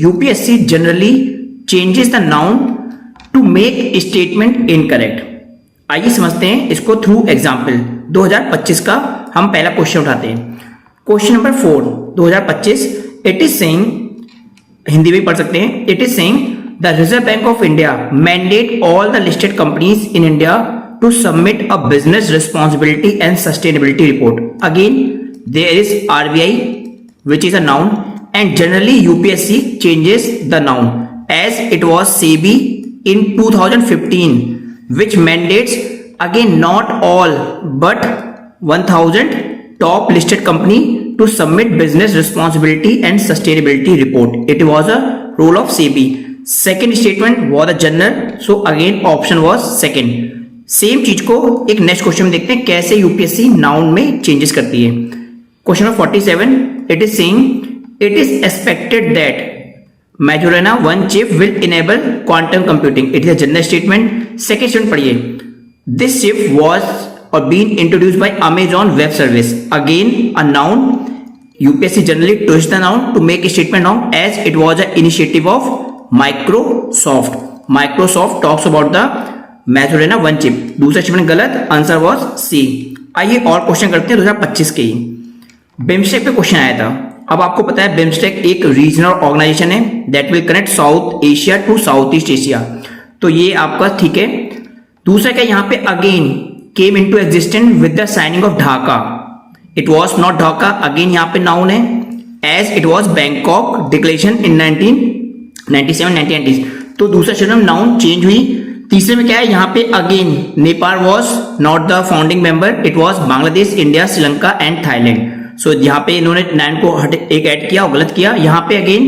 UPSC generally changes the noun to make statement incorrect. आइए समझते हैं इसको थ्रू एग्जाम्पल। 2025 का हम पहला क्वेश्चन उठाते हैं। Question number 4 2025, it is saying, Hindi में पढ़ सकते हैं, it is saying the Reserve Bank of India mandate all the listed companies in India to submit a business responsibility and sustainability report. Again there is RBI which is a noun, and generally UPSC changes the noun as it was SEBI in 2015 which mandates again not all but 1000 top listed company to submit business responsibility and sustainability report. It was a role of SEBI. Second statement was a general, so again option was second. Same चीज को एक next question में देखते हैं कैसे UPSC noun में changes करती है। Question number 47, it is saying it is expected that Majorana 1 chip will enable quantum computing. It is a general statement. Second statement पढ़िए, this chip was or been introduced by Amazon Web Service. Again a noun. UPSC generally twists the noun to make a statement noun as it was an initiative of Microsoft. Microsoft talks about the Majorana 1 chip. दूसरा statement गलत, answer was C. आइए और question करते हैं 2025 के ही। BIMSTEC पे question आया था। अब आपको पता है बिम्स्टेक एक रीजनल ऑर्गेनाइजेशन है that will connect South Asia to South East Asia, तो ये आपका ठीक है। दूसरा क्या, यहाँ पे again came into existence with the signing of Dhaka. It was not Dhaka, again यहाँ पे नाउन है as it was Bangkok declaration in 1997 1990। तो दूसरा शब्द नाउन चेंज हुई। तीसरे में क्या है, यहाँ पे again Nepal was not the founding member, it was Bangladesh, India, Sri Lanka and Thailand. So यहाँ पे इन्होंने 9 को एक ऐड किया और गलत किया। यहाँ पे अगेन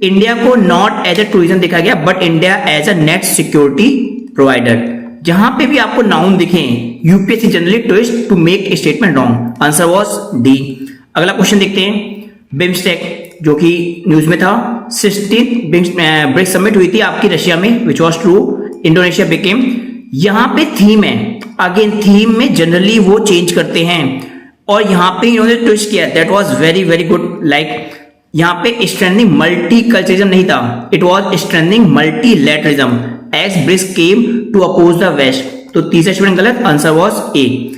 इंडिया को नॉट एज अ टूरिज्म देखा गया but India as a net security provider. जहां पे भी आपको नाउन दिखे UPSC generally twist to make statement wrong, answer was D. अगला क्वेश्चन देखते हैं। बिम्स्टेक जो कि न्यूज में था, 16th ब्रिक्स समिट हुई थी आपकी रशिया में, which was true, Indonesia became. यहाँ पे थीम है, अगेन थीम में जनरली वो चेंज करते हैं और यहाँ पे इन्होंने ट्विस्ट किया, that was very very good. Like यहाँ पे स्ट्रेंथिंग मल्टी कल्चरिज्म नहीं था, it was strengthening multilateralism as BRICS came to oppose the west. तो तीसरा स्टेटमेंट गलत, आंसर वाज ए।